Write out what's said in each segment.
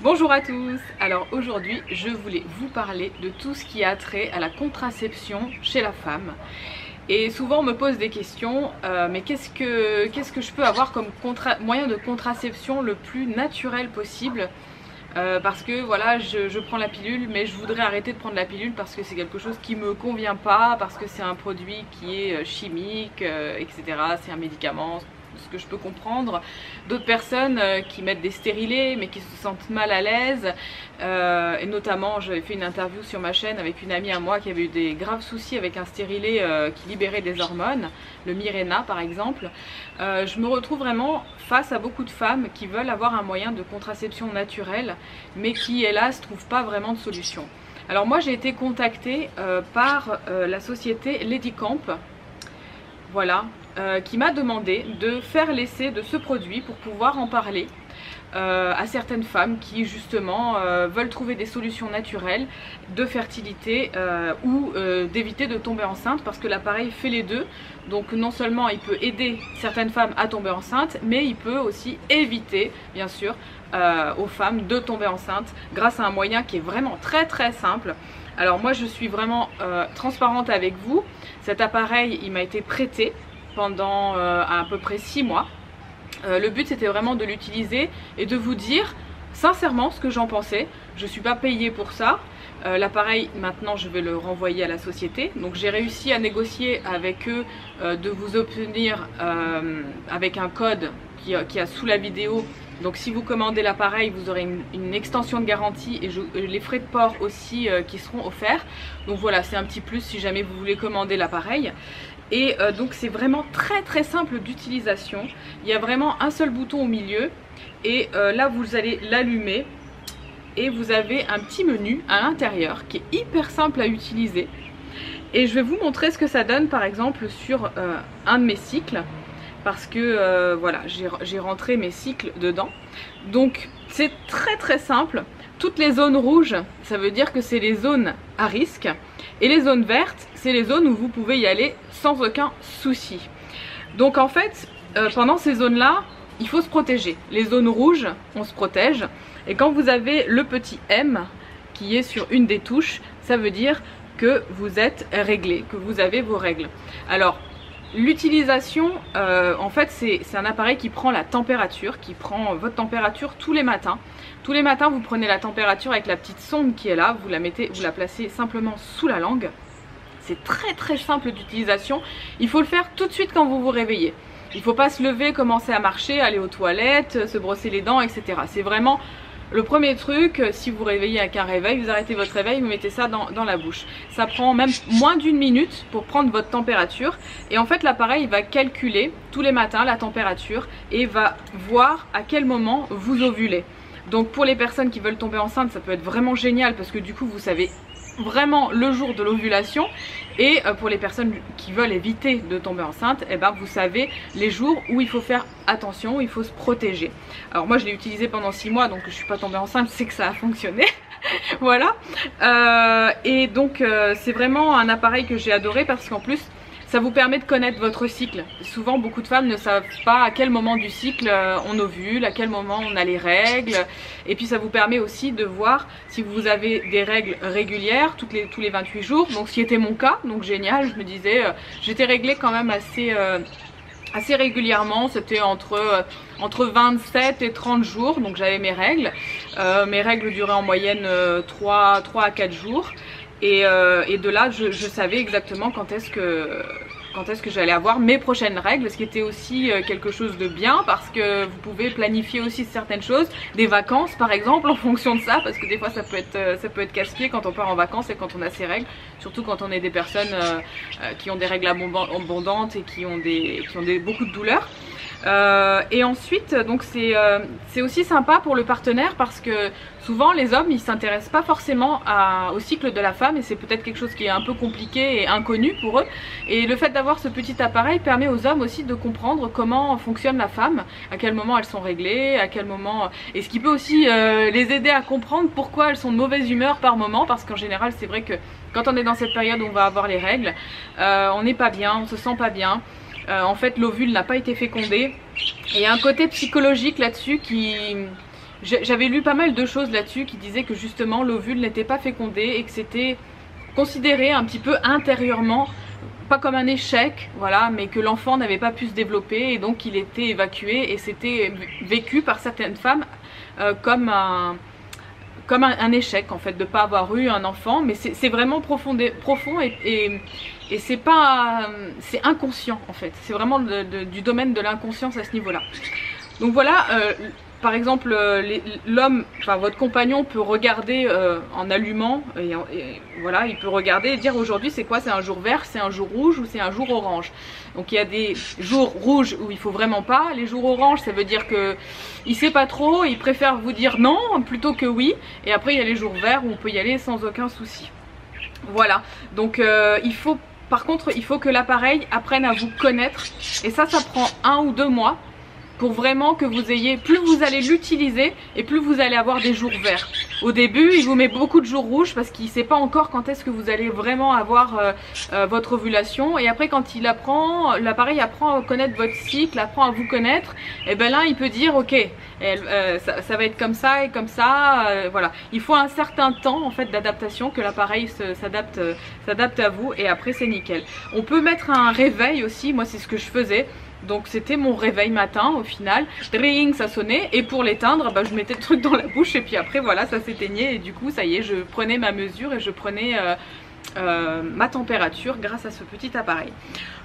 Bonjour à tous. Alors aujourd'hui je voulais vous parler de tout ce qui a trait à la contraception chez la femme. Et souvent on me pose des questions, mais qu'est-ce que je peux avoir comme moyen de contraception le plus naturel possible, parce que voilà, je prends la pilule, mais je voudrais arrêter de prendre la pilule parce que c'est quelque chose qui me convient pas, parce que c'est un produit qui est chimique, etc. C'est un médicament, ce que je peux comprendre. D'autres personnes qui mettent des stérilés mais qui se sentent mal à l'aise, et notamment j'avais fait une interview sur ma chaîne avec une amie à moi qui avait eu des graves soucis avec un stérilet qui libérait des hormones, le Mirena par exemple. Je me retrouve vraiment face à beaucoup de femmes qui veulent avoir un moyen de contraception naturelle mais qui hélas trouvent pas vraiment de solution. Alors moi j'ai été contactée par la société Ladycamp, voilà, qui m'a demandé de faire l'essai de ce produit pour pouvoir en parler à certaines femmes qui justement veulent trouver des solutions naturelles de fertilité ou d'éviter de tomber enceinte, parce que l'appareil fait les deux. Donc non seulement il peut aider certaines femmes à tomber enceinte, mais il peut aussi éviter bien sûr aux femmes de tomber enceinte grâce à un moyen qui est vraiment très simple. Alors moi je suis vraiment transparente avec vous. Cet appareil il m'a été prêté pendant à peu près 6 mois. Le but c'était vraiment de l'utiliser et de vous dire sincèrement ce que j'en pensais. Je ne suis pas payée pour ça. L'appareil maintenant je vais le renvoyer à la société. Donc j'ai réussi à négocier avec eux de vous obtenir avec un code qui a sous la vidéo. Donc si vous commandez l'appareil vous aurez une extension de garantie et les frais de port aussi qui seront offerts. Donc voilà, c'est un petit plus si jamais vous voulez commander l'appareil. Et donc c'est vraiment très simple d'utilisation. Il y a vraiment un seul bouton au milieu et là vous allez l'allumer et vous avez un petit menu à l'intérieur qui est hyper simple à utiliser. Et je vais vous montrer ce que ça donne par exemple sur un de mes cycles, parce que voilà, j'ai rentré mes cycles dedans. Donc c'est très simple. Toutes les zones rouges, ça veut dire que c'est les zones à risque, et les zones vertes, c'est les zones où vous pouvez y aller sans aucun souci. Donc en fait, pendant ces zones-là, il faut se protéger. Les zones rouges, on se protège, et quand vous avez le petit M qui est sur une des touches, ça veut dire que vous êtes réglé, que vous avez vos règles. Alors, l'utilisation, en fait c'est un appareil qui prend la température, qui prend votre température tous les matins. Tous les matins vous prenez la température avec la petite sonde qui est là, vous la placez simplement sous la langue. C'est très simple d'utilisation. Il faut le faire tout de suite quand vous vous réveillez. Il ne faut pas se lever, commencer à marcher, aller aux toilettes, se brosser les dents, etc. C'est vraiment le premier truc. Si vous réveillez avec un réveil, vous arrêtez votre réveil, vous mettez ça dans la bouche. Ça prend même moins d'1 minute pour prendre votre température. Et en fait l'appareil va calculer tous les matins la température et va voir à quel moment vous ovulez. Donc pour les personnes qui veulent tomber enceinte, ça peut être vraiment génial parce que du coup vous savez vraiment le jour de l'ovulation. Et pour les personnes qui veulent éviter de tomber enceinte, eh ben, vous savez les jours où il faut faire attention, où il faut se protéger. Alors moi je l'ai utilisé pendant 6 mois, donc je suis pas tombée enceinte, c'est que ça a fonctionné. Voilà. Et donc c'est vraiment un appareil que j'ai adoré parce qu'en plus ça vous permet de connaître votre cycle. Souvent beaucoup de femmes ne savent pas à quel moment du cycle on ovule, à quel moment on a les règles. Et puis ça vous permet aussi de voir si vous avez des règles régulières tous les 28 jours. Donc ce qui était mon cas, donc génial, je me disais, j'étais réglée quand même assez régulièrement. C'était entre 27 et 30 jours, donc j'avais mes règles. Mes règles duraient en moyenne 3 à 4 jours. Et de là je savais exactement quand est-ce que j'allais avoir mes prochaines règles, ce qui était aussi quelque chose de bien parce que vous pouvez planifier aussi certaines choses, des vacances par exemple en fonction de ça, parce que des fois ça peut être casse-pied quand on part en vacances et quand on a ses règles, surtout quand on est des personnes qui ont des règles abondantes et qui ont beaucoup de douleurs. Et ensuite donc c'est aussi sympa pour le partenaire parce que souvent les hommes ils s'intéressent pas forcément au cycle de la femme et c'est peut-être quelque chose qui est un peu compliqué et inconnu pour eux, et le fait d'avoir ce petit appareil permet aux hommes aussi de comprendre comment fonctionne la femme, à quel moment elles sont réglées, à quel moment, et ce qui peut aussi les aider à comprendre pourquoi elles sont de mauvaise humeur par moment, parce qu'en général c'est vrai que quand on est dans cette période où on va avoir les règles, on n'est pas bien, on se sent pas bien. En fait l'ovule n'a pas été fécondé et il y a un côté psychologique là-dessus qui j'avais lu pas mal de choses là-dessus qui disaient que justement l'ovule n'était pas fécondé et que c'était considéré un petit peu intérieurement, pas comme un échec, voilà, mais que l'enfant n'avait pas pu se développer et donc il était évacué, et c'était vécu par certaines femmes comme un échec en fait de ne pas avoir eu un enfant. Mais c'est vraiment profond et c'est pas, c'est inconscient en fait, c'est vraiment du domaine de l'inconscience à ce niveau là. Donc voilà, par exemple l'homme, enfin votre compagnon peut regarder en allumant et voilà, il peut regarder et dire aujourd'hui c'est quoi, c'est un jour vert, c'est un jour rouge ou c'est un jour orange. Donc il y a des jours rouges où il faut vraiment pas, les jours oranges ça veut dire que il sait pas trop, il préfère vous dire non plutôt que oui, et après il y a les jours verts où on peut y aller sans aucun souci. Voilà, donc par contre il faut que l'appareil apprenne à vous connaître, et ça prend 1 ou 2 mois pour vraiment que vous ayez, plus vous allez l'utiliser et plus vous allez avoir des jours verts. Au début il vous met beaucoup de jours rouges parce qu'il ne sait pas encore quand est-ce que vous allez vraiment avoir votre ovulation, et après quand il apprend, l'appareil apprend à connaître votre cycle, apprend à vous connaître, et ben là il peut dire ok, ça va être comme ça et comme ça, voilà. Il faut un certain temps en fait d'adaptation, que l'appareil s'adapte à vous, et après c'est nickel. On peut mettre un réveil aussi, moi c'est ce que je faisais. Donc c'était mon réveil matin au final, ring, ça sonnait, et pour l'éteindre bah, je mettais le truc dans la bouche et puis après voilà, ça s'éteignait, et du coup ça y est, je prenais ma mesure et je prenais ma température grâce à ce petit appareil.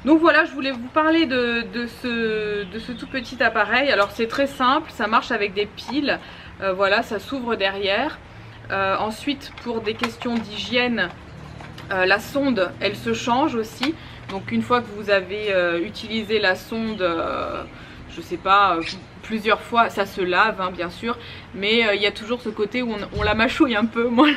Donc voilà, je voulais vous parler de ce tout petit appareil. Alors c'est très simple, ça marche avec des piles, voilà, ça s'ouvre derrière. Ensuite pour des questions d'hygiène, la sonde elle se change aussi. Donc une fois que vous avez utilisé la sonde, je sais pas, plusieurs fois, ça se lave hein, bien sûr, mais il y a toujours ce côté où on la mâchouille un peu, moi,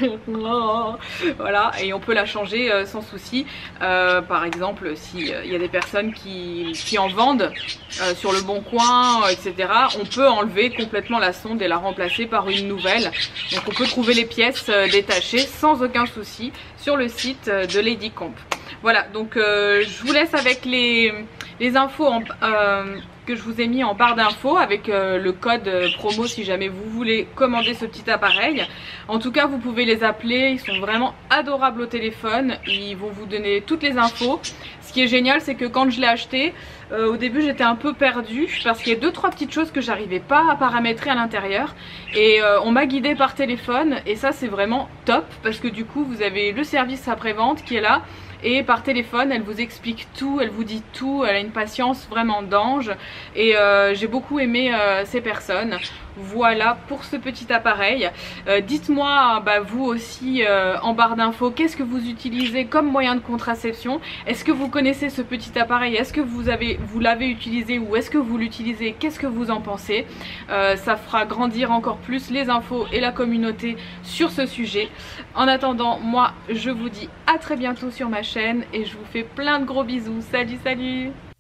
voilà, et on peut la changer sans souci. Par exemple, s'il y a des personnes qui en vendent sur le Bon Coin, etc., on peut enlever complètement la sonde et la remplacer par une nouvelle. Donc on peut trouver les pièces détachées sans aucun souci sur le site de Ladycomp. Voilà, donc je vous laisse avec les infos que je vous ai mis en barre d'infos, avec le code promo si jamais vous voulez commander ce petit appareil. En tout cas vous pouvez les appeler, ils sont vraiment adorables au téléphone, ils vont vous donner toutes les infos. Ce qui est génial c'est que quand je l'ai acheté, au début j'étais un peu perdue parce qu'il y a 2-3 petites choses que j'arrivais pas à paramétrer à l'intérieur, et on m'a guidée par téléphone, et ça c'est vraiment top parce que du coup vous avez le service après-vente qui est là. Et par téléphone elle vous explique tout, elle vous dit tout, elle a une patience vraiment d'ange, et j'ai beaucoup aimé ces personnes. Voilà pour ce petit appareil. Dites-moi bah, vous aussi en barre d'infos, qu'est-ce que vous utilisez comme moyen de contraception? Est-ce que vous connaissez ce petit appareil? Est-ce que vous l'avez utilisé, ou est-ce que vous l'utilisez? Qu'est-ce que vous en pensez? Ça fera grandir encore plus les infos et la communauté sur ce sujet. En attendant, moi je vous dis à très bientôt sur ma chaîne et je vous fais plein de gros bisous. Salut, salut!